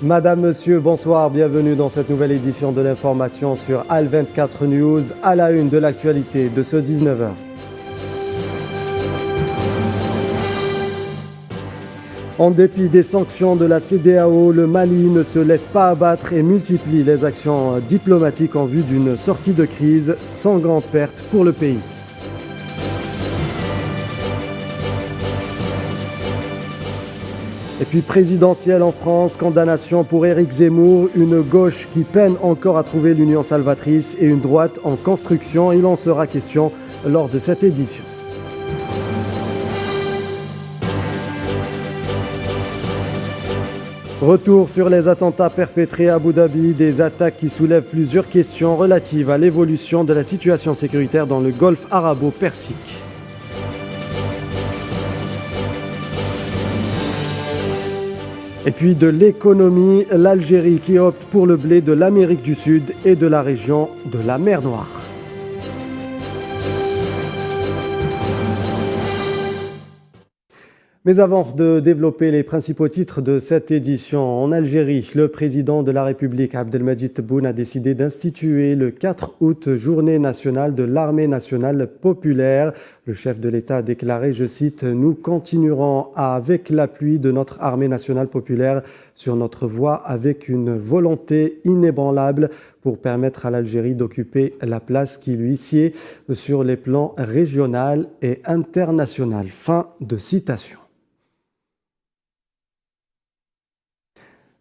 Madame, Monsieur, bonsoir, bienvenue dans cette nouvelle édition de l'information sur Al24 News, à la une de l'actualité de ce 19h. En dépit des sanctions de la CEDEAO, le Mali ne se laisse pas abattre et multiplie les actions diplomatiques en vue d'une sortie de crise sans grande perte pour le pays. Et puis présidentielle en France, condamnation pour Éric Zemmour, une gauche qui peine encore à trouver l'union salvatrice et une droite en construction. Il en sera question lors de cette édition. Retour sur les attentats perpétrés à Abu Dhabi, des attaques qui soulèvent plusieurs questions relatives à l'évolution de la situation sécuritaire dans le golfe arabo-persique. Et puis de l'économie, l'Algérie qui opte pour le blé de l'Amérique du Sud et de la région de la mer Noire. Mais avant de développer les principaux titres de cette édition, en Algérie, le président de la République, Abdelmadjid Tebboune, a décidé d'instituer le 4 août, journée nationale de l'armée nationale populaire. Le chef de l'État a déclaré, je cite, « Nous continuerons avec l'appui de notre armée nationale populaire sur notre voie avec une volonté inébranlable pour permettre à l'Algérie d'occuper la place qui lui sied sur les plans régional et international. » Fin de citation.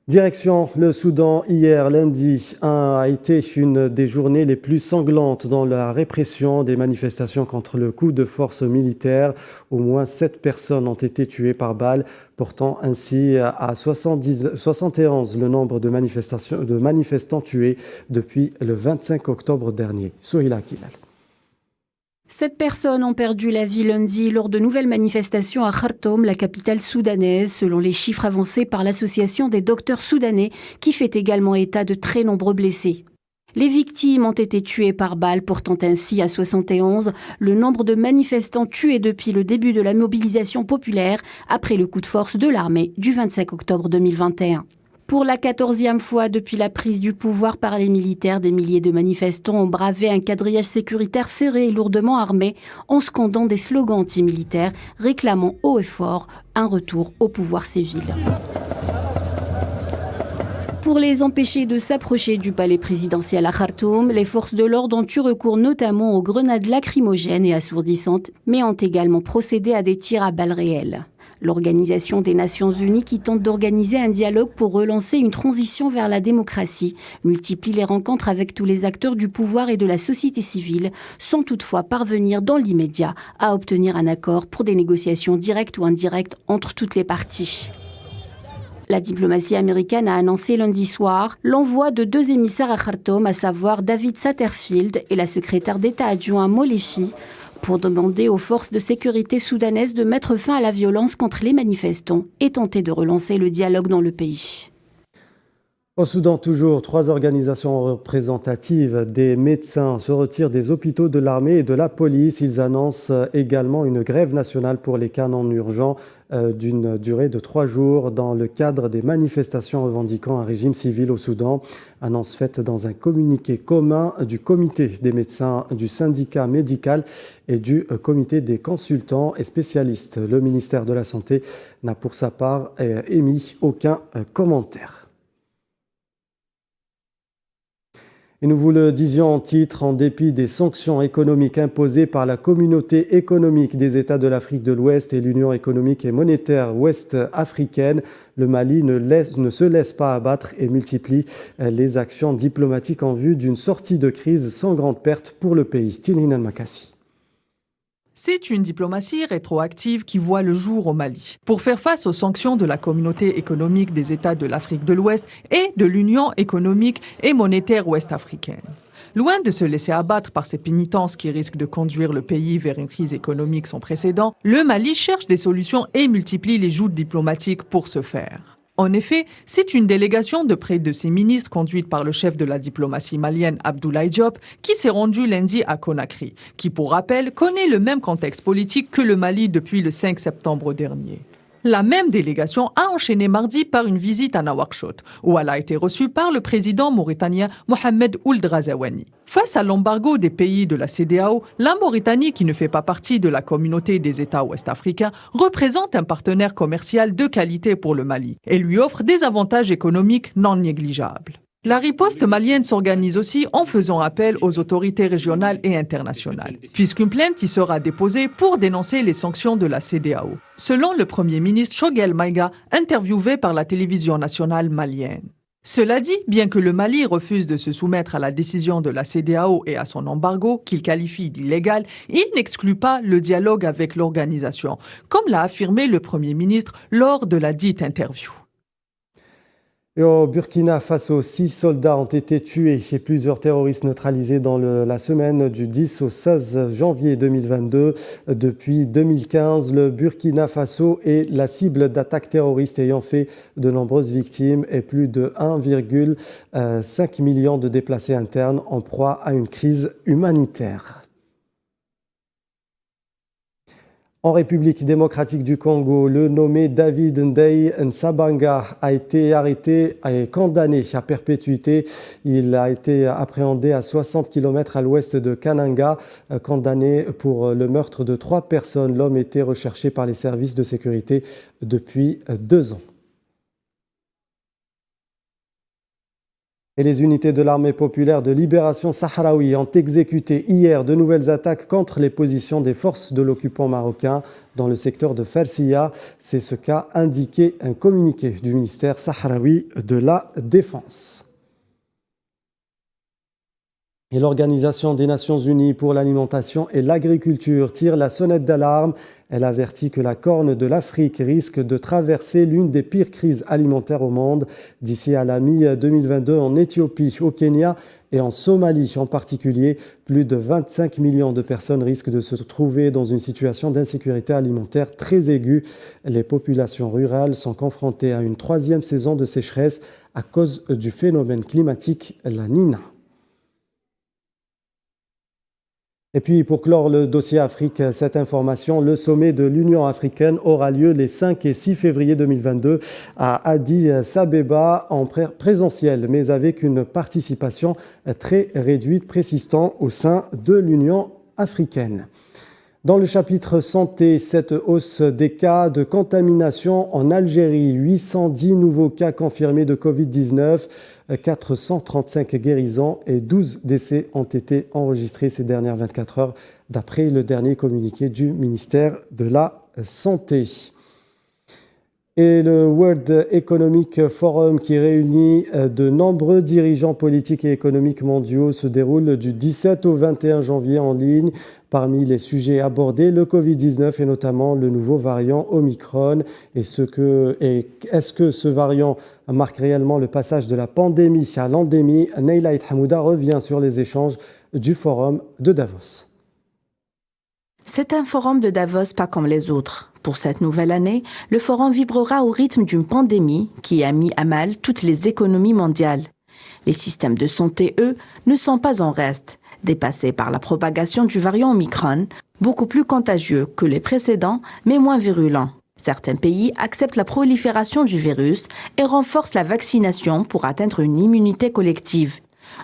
Direction le Soudan, hier lundi a été une des journées les plus sanglantes dans la répression des manifestations contre le coup de force militaire. Au moins 7 personnes ont été tuées par balle, portant ainsi à 71 le nombre de manifestants tués depuis le 25 octobre dernier. Souhila Kilal. 7 personnes ont perdu la vie lundi lors de nouvelles manifestations à Khartoum, la capitale soudanaise, selon les chiffres avancés par l'Association des docteurs soudanais, qui fait également état de très nombreux blessés. Les victimes ont été tuées par balle, portant ainsi à 71 le nombre de manifestants tués depuis le début de la mobilisation populaire après le coup de force de l'armée du 25 octobre 2021. Pour la 14e fois depuis la prise du pouvoir par les militaires, des milliers de manifestants ont bravé un quadrillage sécuritaire serré et lourdement armé en scandant des slogans anti-militaires réclamant haut et fort un retour au pouvoir civil. Pour les empêcher de s'approcher du palais présidentiel à Khartoum, les forces de l'ordre ont eu recours notamment aux grenades lacrymogènes et assourdissantes, mais ont également procédé à des tirs à balles réelles. L'Organisation des Nations Unies, qui tente d'organiser un dialogue pour relancer une transition vers la démocratie, multiplie les rencontres avec tous les acteurs du pouvoir et de la société civile, sans toutefois parvenir dans l'immédiat à obtenir un accord pour des négociations directes ou indirectes entre toutes les parties. La diplomatie américaine a annoncé lundi soir l'envoi de 2 émissaires à Khartoum, à savoir David Satterfield et la secrétaire d'État adjoint Molefi, pour demander aux forces de sécurité soudanaises de mettre fin à la violence contre les manifestants et tenter de relancer le dialogue dans le pays. Au Soudan, toujours, 3 organisations représentatives des médecins se retirent des hôpitaux de l'armée et de la police. Ils annoncent également une grève nationale pour les cas non urgents d'une durée de 3 jours dans le cadre des manifestations revendiquant un régime civil au Soudan. Annonce faite dans un communiqué commun du comité des médecins, du syndicat médical et du comité des consultants et spécialistes. Le ministère de la Santé n'a pour sa part émis aucun commentaire. Et nous vous le disions en titre, en dépit des sanctions économiques imposées par la communauté économique des États de l'Afrique de l'Ouest et l'Union économique et monétaire ouest-africaine, le Mali ne se laisse pas abattre et multiplie les actions diplomatiques en vue d'une sortie de crise sans grande perte pour le pays. Tinhinan Makassi. C'est une diplomatie rétroactive qui voit le jour au Mali. Pour faire face aux sanctions de la communauté économique des États de l'Afrique de l'Ouest et de l'Union économique et monétaire ouest-africaine. Loin de se laisser abattre par ces pénitences qui risquent de conduire le pays vers une crise économique sans précédent, le Mali cherche des solutions et multiplie les joutes diplomatiques pour ce faire. En effet, c'est une délégation de près de 6 ministres conduite par le chef de la diplomatie malienne Abdoulaye Diop qui s'est rendue lundi à Conakry, qui pour rappel connaît le même contexte politique que le Mali depuis le 5 septembre dernier. La même délégation a enchaîné mardi par une visite à Nouakchott, où elle a été reçue par le président mauritanien Mohamed Ould Ghazouani. Face à l'embargo des pays de la CEDEAO, la Mauritanie, qui ne fait pas partie de la communauté des États ouest-africains, représente un partenaire commercial de qualité pour le Mali et lui offre des avantages économiques non négligeables. La riposte malienne s'organise aussi en faisant appel aux autorités régionales et internationales, puisqu'une plainte y sera déposée pour dénoncer les sanctions de la CEDEAO, selon le Premier ministre Choguel Maïga, interviewé par la télévision nationale malienne. Cela dit, bien que le Mali refuse de se soumettre à la décision de la CEDEAO et à son embargo, qu'il qualifie d'illégal, il n'exclut pas le dialogue avec l'organisation, comme l'a affirmé le Premier ministre lors de la dite interview. Et au Burkina Faso, 6 soldats ont été tués et plusieurs terroristes neutralisés dans la semaine du 10 au 16 janvier 2022. Depuis 2015, le Burkina Faso est la cible d'attaques terroristes ayant fait de nombreuses victimes et plus de 1,5 million de déplacés internes en proie à une crise humanitaire. En République démocratique du Congo, le nommé David Ndeye Nsabanga a été arrêté et condamné à perpétuité. Il a été appréhendé à 60 km à l'ouest de Kananga, condamné pour le meurtre de 3 personnes. L'homme était recherché par les services de sécurité depuis 2 ans. Et les unités de l'armée populaire de libération sahraoui ont exécuté hier de nouvelles attaques contre les positions des forces de l'occupant marocain dans le secteur de Farsiya. C'est ce qu'a indiqué un communiqué du ministère sahraoui de la Défense. Et l'Organisation des Nations Unies pour l'alimentation et l'agriculture tire la sonnette d'alarme. Elle avertit que la Corne de l'Afrique risque de traverser l'une des pires crises alimentaires au monde d'ici à la mi-2022 en Éthiopie, au Kenya et en Somalie en particulier. Plus de 25 millions de personnes risquent de se trouver dans une situation d'insécurité alimentaire très aiguë. Les populations rurales sont confrontées à une 3e saison de sécheresse à cause du phénomène climatique La Nina. Et puis, pour clore le dossier Afrique, cette information, le sommet de l'Union africaine aura lieu les 5 et 6 février 2022 à Addis Abeba en présentiel, mais avec une participation très réduite, persistant au sein de l'Union africaine. Dans le chapitre santé, cette hausse des cas de contamination en Algérie, 810 nouveaux cas confirmés de Covid-19, 435 guérisons et 12 décès ont été enregistrés ces dernières 24 heures, d'après le dernier communiqué du ministère de la Santé. Et le World Economic Forum, qui réunit de nombreux dirigeants politiques et économiques mondiaux, se déroule du 17 au 21 janvier en ligne. Parmi les sujets abordés, le Covid-19 et notamment le nouveau variant Omicron. Est-ce que ce variant marque réellement le passage de la pandémie à l'endémie? Neila Hamouda revient sur les échanges du forum de Davos. C'est un forum de Davos pas comme les autres. Pour cette nouvelle année, le forum vibrera au rythme d'une pandémie qui a mis à mal toutes les économies mondiales. Les systèmes de santé, eux, ne sont pas en reste, dépassés par la propagation du variant Omicron, beaucoup plus contagieux que les précédents, mais moins virulent. Certains pays acceptent la prolifération du virus et renforcent la vaccination pour atteindre une immunité collective.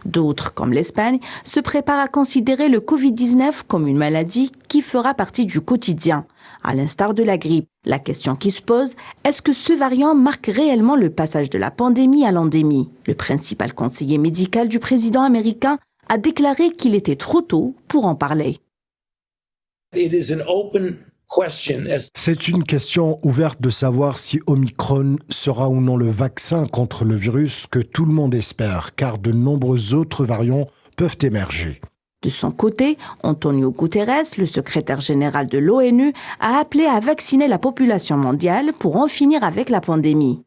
D'autres, comme l'Espagne, se préparent à considérer le Covid-19 comme une maladie qui fera partie du quotidien, à l'instar de la grippe. La question qui se pose, est-ce que ce variant marque réellement le passage de la pandémie à l'endémie? Le principal conseiller médical du président américain a déclaré qu'il était trop tôt pour en parler. C'est une question ouverte de savoir si Omicron sera ou non le vaccin contre le virus que tout le monde espère, car de nombreux autres variants peuvent émerger. De son côté, Antonio Guterres, le secrétaire général de l'ONU, a appelé à vacciner la population mondiale pour en finir avec la pandémie.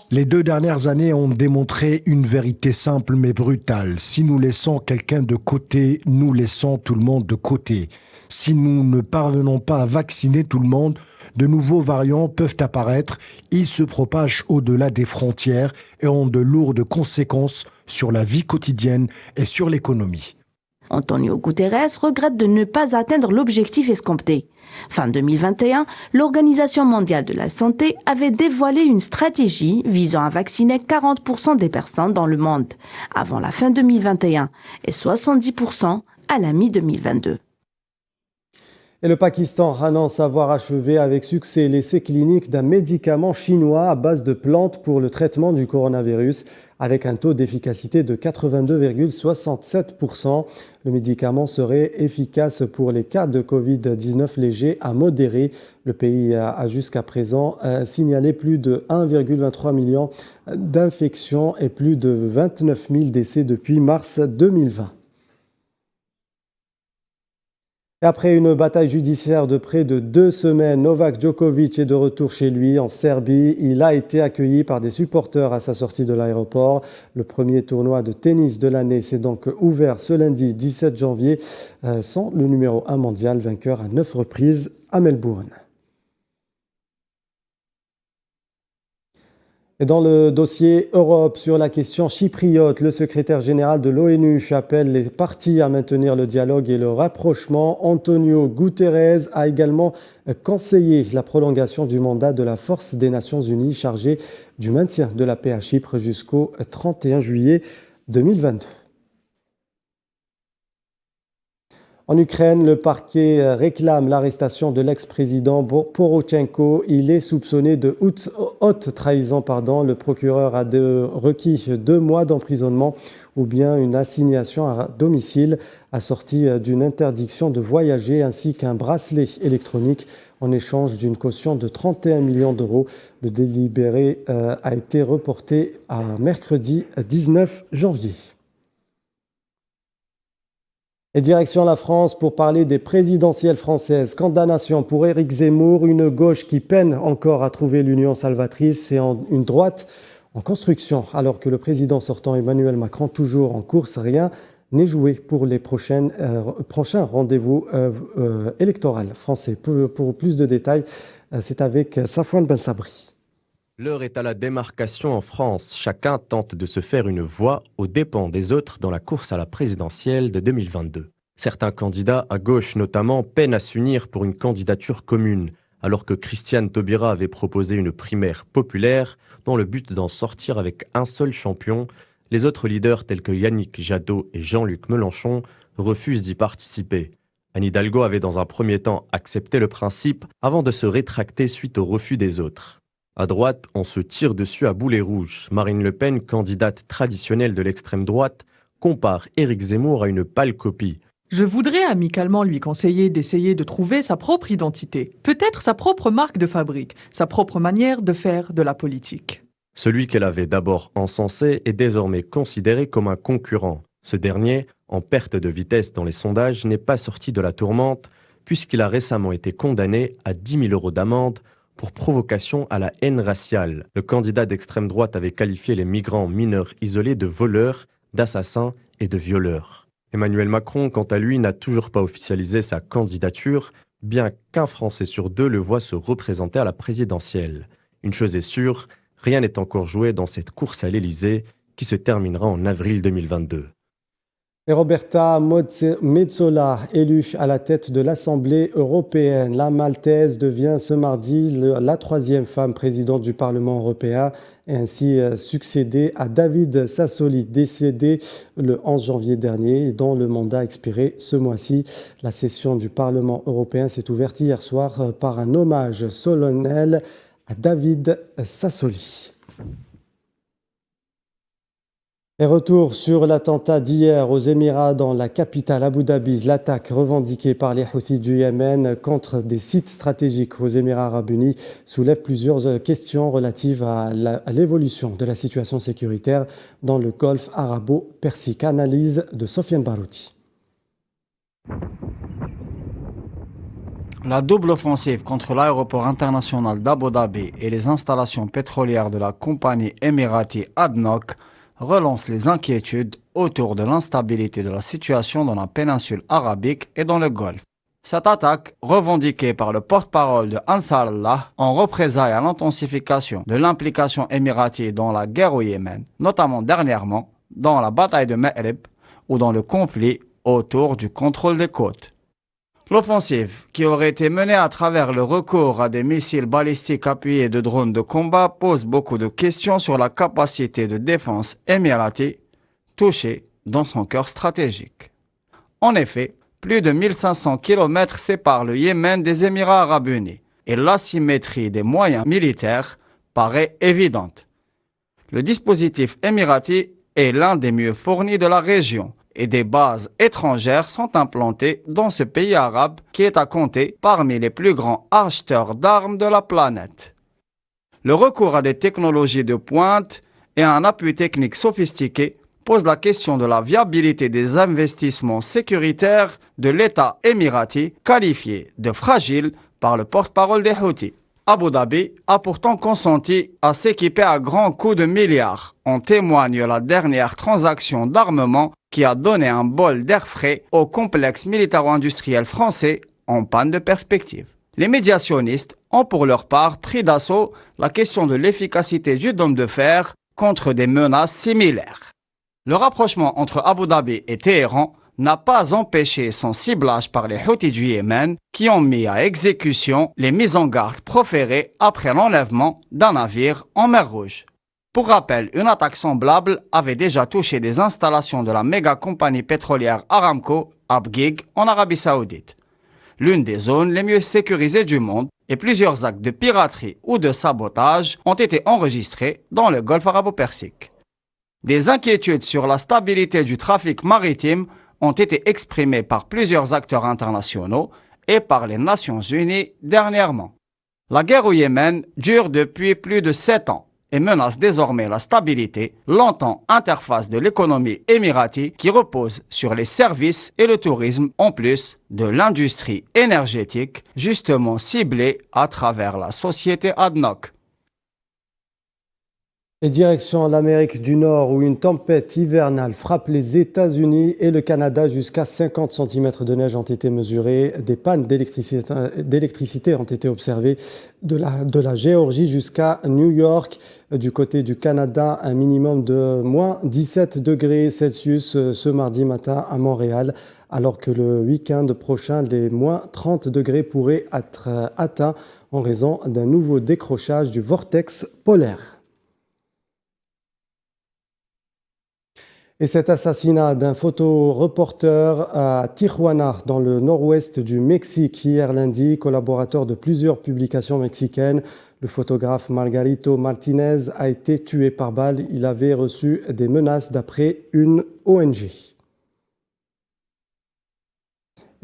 Les 2 dernières années ont démontré une vérité simple mais brutale. Si nous laissons quelqu'un de côté, nous laissons tout le monde de côté. Si nous ne parvenons pas à vacciner tout le monde, de nouveaux variants peuvent apparaître. Ils se propagent au-delà des frontières et ont de lourdes conséquences sur la vie quotidienne et sur l'économie. Antonio Guterres regrette de ne pas atteindre l'objectif escompté. Fin 2021, l'Organisation mondiale de la santé avait dévoilé une stratégie visant à vacciner 40% des personnes dans le monde avant la fin 2021 et 70% à la mi-2022. Et le Pakistan annonce avoir achevé avec succès l'essai clinique d'un médicament chinois à base de plantes pour le traitement du coronavirus, avec un taux d'efficacité de 82,67%. Le médicament serait efficace pour les cas de Covid-19 légers à modérés. Le pays a jusqu'à présent signalé plus de 1,23 million d'infections et plus de 29 000 décès depuis mars 2020. Après une bataille judiciaire de près de 2 semaines, Novak Djokovic est de retour chez lui en Serbie. Il a été accueilli par des supporters à sa sortie de l'aéroport. Le premier tournoi de tennis de l'année s'est donc ouvert ce lundi 17 janvier sans le numéro 1 mondial, vainqueur à 9 reprises à Melbourne. Et dans le dossier Europe sur la question chypriote, le secrétaire général de l'ONU appelle les parties à maintenir le dialogue et le rapprochement. Antonio Guterres a également conseillé la prolongation du mandat de la Force des Nations Unies chargée du maintien de la paix à Chypre jusqu'au 31 juillet 2022. En Ukraine, le parquet réclame l'arrestation de l'ex-président Porochenko. Il est soupçonné de haute trahison. Le procureur a requis 2 mois d'emprisonnement ou bien une assignation à domicile assortie d'une interdiction de voyager ainsi qu'un bracelet électronique en échange d'une caution de 31 millions d'euros. Le délibéré a été reporté à mercredi 19 janvier. Et direction la France pour parler des présidentielles françaises. Condamnation pour Éric Zemmour, une gauche qui peine encore à trouver l'union salvatrice et une droite en construction. Alors que le président sortant Emmanuel Macron, toujours en course, rien n'est joué pour les prochains rendez-vous électoraux français. Pour plus de détails, c'est avec Safouane Ben Sabri. L'heure est à la démarcation en France. Chacun tente de se faire une voix aux dépens des autres dans la course à la présidentielle de 2022. Certains candidats, à gauche notamment, peinent à s'unir pour une candidature commune, alors que Christiane Taubira avait proposé une primaire populaire dans le but d'en sortir avec un seul champion. Les autres leaders tels que Yannick Jadot et Jean-Luc Mélenchon refusent d'y participer. Anne Hidalgo avait dans un premier temps accepté le principe avant de se rétracter suite au refus des autres. À droite, on se tire dessus à boulet rouge. Marine Le Pen, candidate traditionnelle de l'extrême droite, compare Éric Zemmour à une pâle copie. Je voudrais amicalement lui conseiller d'essayer de trouver sa propre identité, peut-être sa propre marque de fabrique, sa propre manière de faire de la politique. Celui qu'elle avait d'abord encensé est désormais considéré comme un concurrent. Ce dernier, en perte de vitesse dans les sondages, n'est pas sorti de la tourmente puisqu'il a récemment été condamné à 10 000 € d'amende pour provocation à la haine raciale. Le candidat d'extrême droite avait qualifié les migrants mineurs isolés de voleurs, d'assassins et de violeurs. Emmanuel Macron, quant à lui, n'a toujours pas officialisé sa candidature, bien qu'un Français sur 2 le voit se représenter à la présidentielle. Une chose est sûre, rien n'est encore joué dans cette course à l'Élysée qui se terminera en avril 2022. Et Roberta Metsola, élue à la tête de l'Assemblée européenne. La Maltaise devient ce mardi la 3e femme présidente du Parlement européen et ainsi succédé à David Sassoli, décédé le 11 janvier dernier et dont le mandat expirait ce mois-ci. La session du Parlement européen s'est ouverte hier soir par un hommage solennel à David Sassoli. Et retour sur l'attentat d'hier aux Émirats dans la capitale Abu Dhabi. L'attaque revendiquée par les Houthis du Yémen contre des sites stratégiques aux Émirats arabes unis soulève plusieurs questions relatives à l'évolution de la situation sécuritaire dans le golfe arabo-persique. Analyse de Sofiane Barouti. La double offensive contre l'aéroport international d'Abu Dhabi et les installations pétrolières de la compagnie émirati ADNOC relance les inquiétudes autour de l'instabilité de la situation dans la péninsule arabique et dans le Golfe. Cette attaque, revendiquée par le porte-parole de Ansar Allah, en représailles à l'intensification de l'implication émirati dans la guerre au Yémen, notamment dernièrement dans la bataille de Ma'rib ou dans le conflit autour du contrôle des côtes. L'offensive, qui aurait été menée à travers le recours à des missiles balistiques appuyés de drones de combat, pose beaucoup de questions sur la capacité de défense émirati, touchée dans son cœur stratégique. En effet, plus de 1500 km séparent le Yémen des Émirats arabes unis et l'asymétrie des moyens militaires paraît évidente. Le dispositif émirati est l'un des mieux fournis de la région et des bases étrangères sont implantées dans ce pays arabe qui est à compter parmi les plus grands acheteurs d'armes de la planète. Le recours à des technologies de pointe et à un appui technique sophistiqué pose la question de la viabilité des investissements sécuritaires de l'État émirati, qualifié de fragile par le porte-parole des Houthis. Abu Dhabi a pourtant consenti à s'équiper à grands coups de milliards. En témoigne la dernière transaction d'armement qui a donné un bol d'air frais au complexe militaro-industriel français en panne de perspective. Les médiationnistes ont pour leur part pris d'assaut la question de l'efficacité du dôme de fer contre des menaces similaires. Le rapprochement entre Abu Dhabi et Téhéran n'a pas empêché son ciblage par les Houthis du Yémen qui ont mis à exécution les mises en garde proférées après l'enlèvement d'un navire en mer Rouge. Pour rappel, une attaque semblable avait déjà touché des installations de la méga compagnie pétrolière Aramco à Bgig en Arabie Saoudite, l'une des zones les mieux sécurisées du monde, et plusieurs actes de piraterie ou de sabotage ont été enregistrés dans le Golfe arabo-persique. Des inquiétudes sur la stabilité du trafic maritime ont été exprimées par plusieurs acteurs internationaux et par les Nations Unies dernièrement. La guerre au Yémen dure depuis plus de 7 ans et menace désormais la stabilité, longtemps interface de l'économie émirati qui repose sur les services et le tourisme en plus de l'industrie énergétique justement ciblée à travers la société ADNOC. Et direction l'Amérique du Nord où une tempête hivernale frappe les États-Unis et le Canada. Jusqu'à 50 cm de neige ont été mesurés. Des pannes d'électricité ont été observées de la Géorgie jusqu'à New York. Du côté du Canada, un minimum de moins 17 degrés Celsius ce mardi matin à Montréal, alors que le week-end prochain, les moins 30 degrés pourraient être atteints en raison d'un nouveau décrochage du vortex polaire. Et cet assassinat d'un photoreporter à Tijuana, dans le nord-ouest du Mexique, hier lundi, collaborateur de plusieurs publications mexicaines, le photographe Margarito Martinez a été tué par balle. Il avait reçu des menaces d'après une ONG.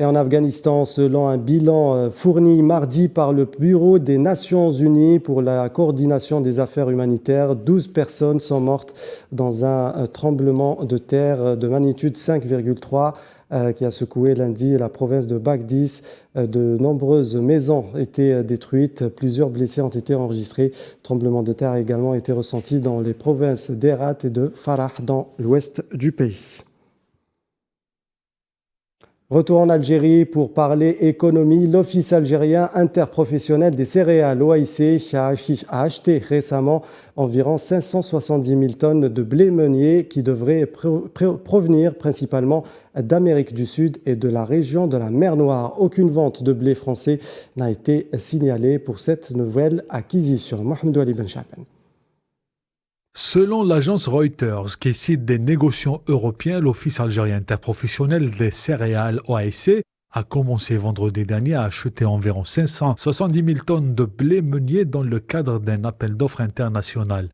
Et en Afghanistan, selon un bilan fourni mardi par le Bureau des Nations Unies pour la coordination des affaires humanitaires, 12 personnes sont mortes dans un tremblement de terre de magnitude 5,3 qui a secoué lundi la province de Bagdis. De nombreuses maisons étaient détruites, plusieurs blessés ont été enregistrés. Le tremblement de terre a également été ressenti dans les provinces d'Herat et de Farah dans l'ouest du pays. Retour en Algérie pour parler économie. L'Office algérien interprofessionnel des céréales, OAIC, a acheté récemment environ 570 000 tonnes de blé meunier qui devraient provenir principalement d'Amérique du Sud et de la région de la mer Noire. Aucune vente de blé français n'a été signalée pour cette nouvelle acquisition. Mohamed Ali Ben Chapen. Selon l'agence Reuters, qui cite des négociants européens, l'Office algérien interprofessionnel des céréales OAIC a commencé vendredi dernier à acheter environ 570 000 tonnes de blé meunier dans le cadre d'un appel d'offres international.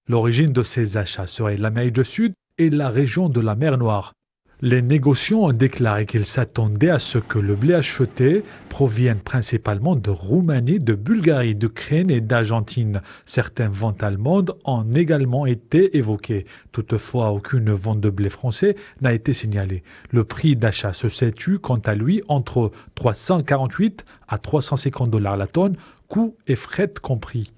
L'origine de ces achats serait l'Amérique du Sud et la région de la mer Noire. Les négociants ont déclaré qu'ils s'attendaient à ce que le blé acheté provienne principalement de Roumanie, de Bulgarie, d'Ukraine et d'Argentine. Certaines ventes allemandes ont également été évoquées. Toutefois, aucune vente de blé français n'a été signalée. Le prix d'achat se situe quant à lui entre 348 à 350 $ la tonne, coûts et fret compris.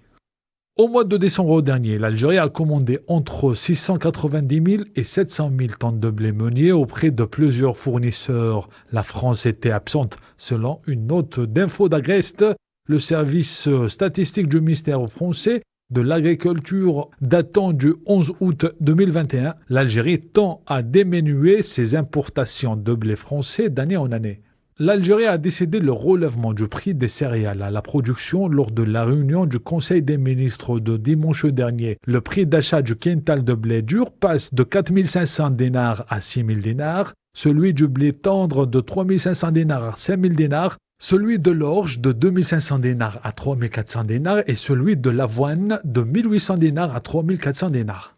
Au mois de décembre dernier, l'Algérie a commandé entre 690 000 et 700 000 tonnes de blé meunier auprès de plusieurs fournisseurs. La France était absente, selon une note d'Info d'Agrest. Le service statistique du ministère français de l'agriculture datant du 11 août 2021, l'Algérie tend à diminuer ses importations de blé français d'année en année. L'Algérie a décidé le relèvement du prix des céréales à la production lors de la réunion du Conseil des ministres de dimanche dernier. Le prix d'achat du quintal de blé dur passe de 4 500 dinars à 6 000 dinars, celui du blé tendre de 3 500 dinars à 5 000 dinars, celui de l'orge de 2 500 dinars à 3 400 dinars et celui de l'avoine de 1 800 dinars à 3 400 dinars.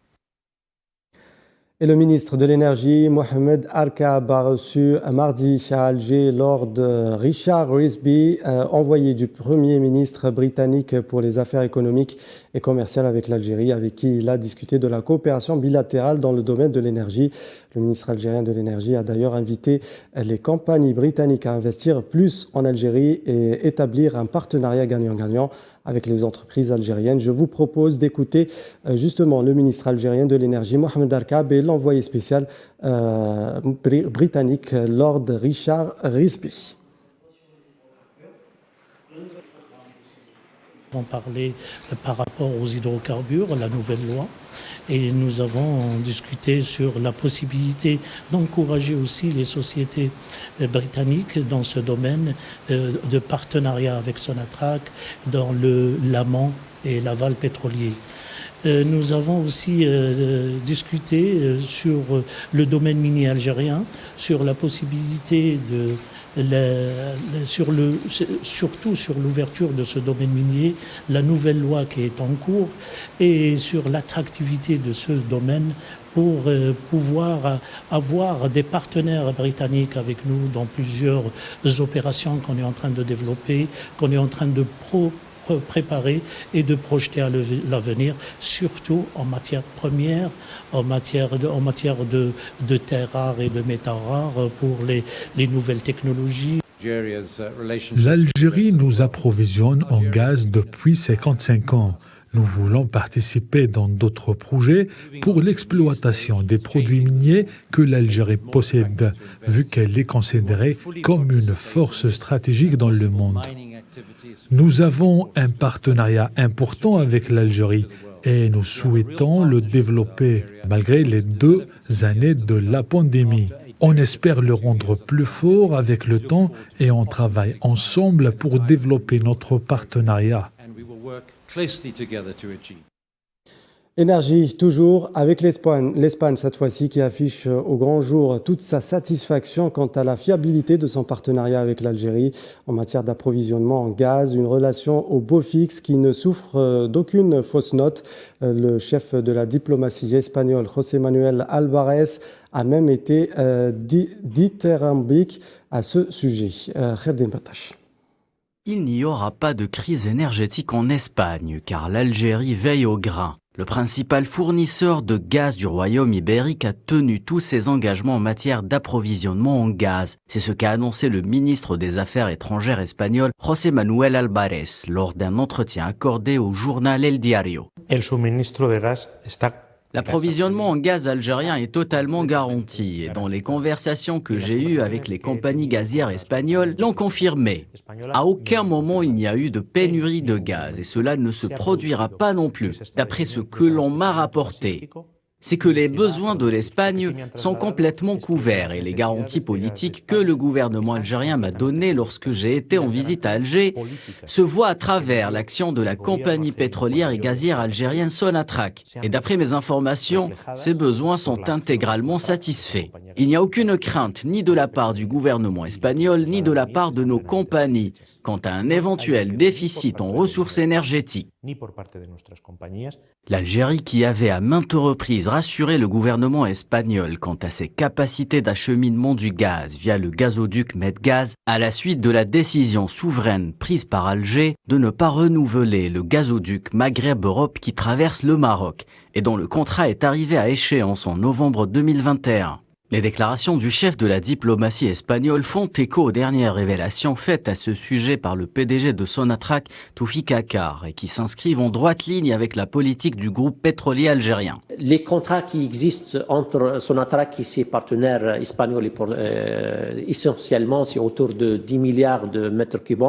Et le ministre de l'Énergie, Mohamed Arkab, a reçu mardi à Alger Lord Richard Risby, envoyé du Premier ministre britannique pour les affaires économiques et commerciales avec l'Algérie, avec qui il a discuté de la coopération bilatérale dans le domaine de l'énergie. Le ministre algérien de l'Énergie a d'ailleurs invité les compagnies britanniques à investir plus en Algérie et établir un partenariat gagnant-gagnant avec les entreprises algériennes. Je vous propose d'écouter justement le ministre algérien de l'Énergie, Mohamed Arkab, et l'envoyé spécial britannique, Lord Richard Risby. On parlait par rapport aux hydrocarbures, la nouvelle loi, et nous avons discuté sur la possibilité d'encourager aussi les sociétés britanniques dans ce domaine de partenariat avec Sonatrach dans l'amont et l'aval pétrolier. Nous avons aussi discuté sur le domaine minier algérien, sur la possibilité surtout sur l'ouverture de ce domaine minier, la nouvelle loi qui est en cours, et sur l'attractivité de ce domaine pour pouvoir avoir des partenaires britanniques avec nous dans plusieurs opérations qu'on est en train de développer, qu'on est en train de préparer et de projeter à l'avenir, surtout en matière première, en matière de terres rares et de métaux rares pour les nouvelles technologies. L'Algérie nous approvisionne en gaz depuis 55 ans. Nous voulons participer dans d'autres projets pour l'exploitation des produits miniers que l'Algérie possède, vu qu'elle est considérée comme une force stratégique dans le monde. Nous avons un partenariat important avec l'Algérie et nous souhaitons le développer malgré les 2 années de la pandémie. On espère le rendre plus fort avec le temps et on travaille ensemble pour développer notre partenariat. Énergie, toujours avec l'Espagne cette fois-ci, qui affiche au grand jour toute sa satisfaction quant à la fiabilité de son partenariat avec l'Algérie en matière d'approvisionnement en gaz, une relation au beau fixe qui ne souffre d'aucune fausse note. Le chef de la diplomatie espagnole, José Manuel Álvarez, a même été dithyrambique à ce sujet. Kherdim Batash. Il n'y aura pas de crise énergétique en Espagne car l'Algérie veille au grain. Le principal fournisseur de gaz du royaume ibérique a tenu tous ses engagements en matière d'approvisionnement en gaz. C'est ce qu'a annoncé le ministre des Affaires étrangères espagnol, José Manuel Álvarez, lors d'un entretien accordé au journal El Diario. L'approvisionnement en gaz algérien est totalement garanti et dans les conversations que j'ai eues avec les compagnies gazières espagnoles l'ont confirmé. À aucun moment il n'y a eu de pénurie de gaz et cela ne se produira pas non plus, d'après ce que l'on m'a rapporté. C'est que les besoins de l'Espagne sont complètement couverts et les garanties politiques que le gouvernement algérien m'a données lorsque j'ai été en visite à Alger se voient à travers l'action de la compagnie pétrolière et gazière algérienne Sonatrach. Et d'après mes informations, ces besoins sont intégralement satisfaits. Il n'y a aucune crainte ni de la part du gouvernement espagnol ni de la part de nos compagnies quant à un éventuel déficit en ressources énergétiques. L'Algérie, qui avait à maintes reprises rassuré le gouvernement espagnol quant à ses capacités d'acheminement du gaz via le gazoduc Medgaz, à la suite de la décision souveraine prise par Alger de ne pas renouveler le gazoduc Maghreb-Europe qui traverse le Maroc et dont le contrat est arrivé à échéance en novembre 2021. Les déclarations du chef de la diplomatie espagnole font écho aux dernières révélations faites à ce sujet par le PDG de Sonatrach, Toufik Akar, et qui s'inscrivent en droite ligne avec la politique du groupe pétrolier algérien. Les contrats qui existent entre Sonatrach et ses partenaires espagnols, essentiellement, c'est autour de 10 milliards de mètres cubes.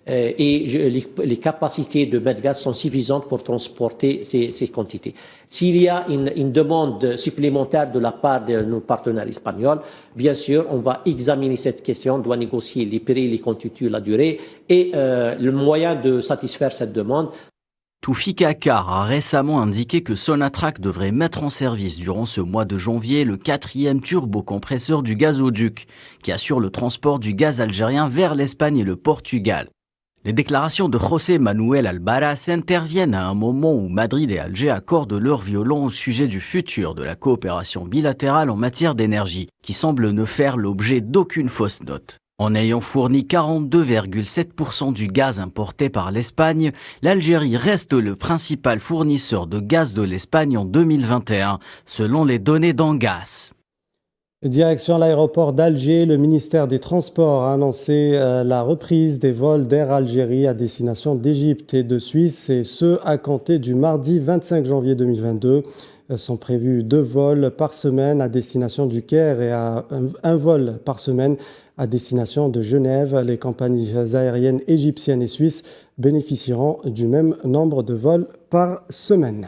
et les capacités de Medgaz sont suffisantes pour transporter ces quantités. S'il y a une demande supplémentaire de la part de nos partenaires espagnols, bien sûr, on va examiner cette question, on doit négocier les prix, les quantités, la durée et le moyen de satisfaire cette demande. Toufik Akar a récemment indiqué que Sonatrach devrait mettre en service durant ce mois de janvier le 4e turbocompresseur du gazoduc, qui assure le transport du gaz algérien vers l'Espagne et le Portugal. Les déclarations de José Manuel Albaraz interviennent à un moment où Madrid et Alger accordent leur violon au sujet du futur de la coopération bilatérale en matière d'énergie, qui semble ne faire l'objet d'aucune fausse note. En ayant fourni 42,7% du gaz importé par l'Espagne, l'Algérie reste le principal fournisseur de gaz de l'Espagne en 2021, selon les données d'Angas. Direction l'aéroport d'Alger, le ministère des Transports a annoncé la reprise des vols d'Air Algérie à destination d'Égypte et de Suisse, et ce à compter du mardi 25 janvier 2022. Sont prévus 2 vols par semaine à destination du Caire et un vol par semaine à destination de Genève. Les compagnies aériennes égyptiennes et suisses bénéficieront du même nombre de vols par semaine.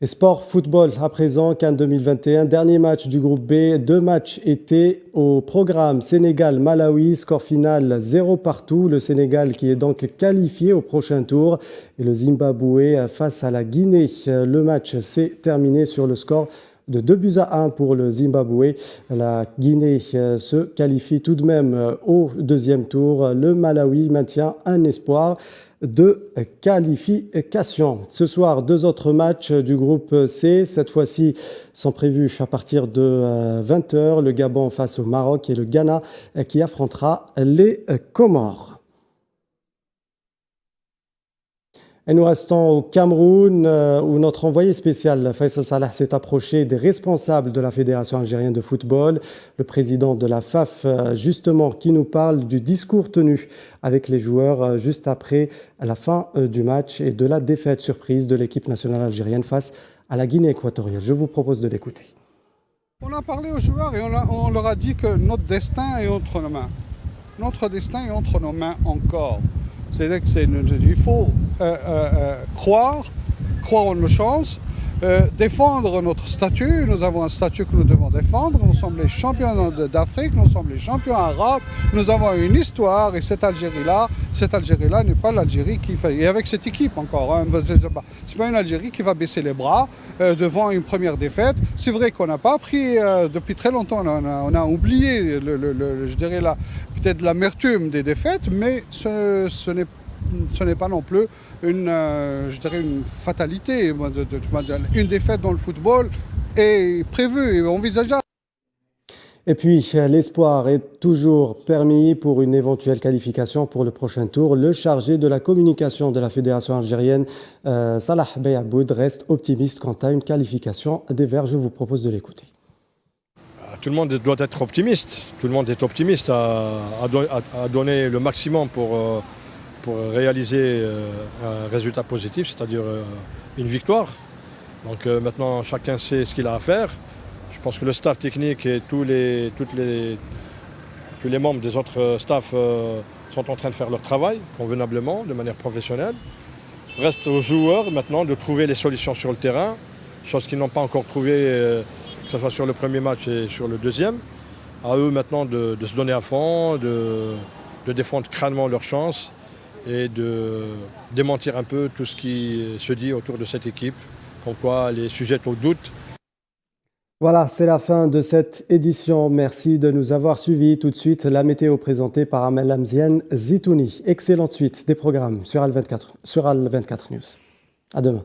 Et sport, football à présent, CAN 2021, dernier match du groupe B. 2 matchs étaient au programme. Sénégal-Malawi, score final 0 partout. Le Sénégal qui est donc qualifié au prochain tour. Et le Zimbabwe face à la Guinée. Le match s'est terminé sur le score de 2-1 pour le Zimbabwe. La Guinée se qualifie tout de même au 2e tour. Le Malawi maintient un espoir de qualification. Ce soir, 2 autres matchs du groupe C. Cette fois-ci sont prévus à partir de 20h. Le Gabon face au Maroc et le Ghana qui affrontera les Comores. Et nous restons au Cameroun où notre envoyé spécial Faisal Salah s'est approché des responsables de la Fédération algérienne de football, le président de la FAF justement, qui nous parle du discours tenu avec les joueurs juste après la fin du match et de la défaite surprise de l'équipe nationale algérienne face à la Guinée équatoriale. Je vous propose de l'écouter. On a parlé aux joueurs et on leur a dit que notre destin est entre nos mains. Notre destin est entre nos mains encore. C'est-à-dire qu'il faut croire en nos chances, défendre notre statut. Nous avons un statut que nous devons défendre. Nous sommes les champions d'Afrique, nous sommes les champions arabes. Nous avons une histoire et cette Algérie-là n'est pas l'Algérie qui fait. Et avec cette équipe encore, hein, c'est pas une Algérie qui va baisser les bras devant une première défaite. C'est vrai qu'on n'a pas pris depuis très longtemps. On a oublié, je dirais peut-être l'amertume des défaites, mais ce n'est pas non plus une fatalité. Une défaite dans le football est prévue et envisageable. Et puis, l'espoir est toujours permis pour une éventuelle qualification pour le prochain tour. Le chargé de la communication de la Fédération algérienne, Salah Beyaboud, reste optimiste quant à une qualification des Verts. Je vous propose de l'écouter. Tout le monde doit être optimiste. Tout le monde est optimiste à donner le maximum pour réaliser un résultat positif, c'est-à-dire une victoire. Donc maintenant, chacun sait ce qu'il a à faire. Je pense que le staff technique et tous les membres des autres staffs sont en train de faire leur travail convenablement, de manière professionnelle. Reste aux joueurs maintenant de trouver les solutions sur le terrain, chose qu'ils n'ont pas encore trouvée, que ce soit sur le premier match et sur le deuxième. À eux maintenant de se donner à fond, de défendre crânement leurs chances et de démentir un peu tout ce qui se dit autour de cette équipe, comme quoi elle est sujette au doute. Voilà, c'est la fin de cette édition. Merci de nous avoir suivis. Tout de suite, la météo présentée par Amel Amziane Zitouni. Excellente suite des programmes sur Al 24 News. À demain.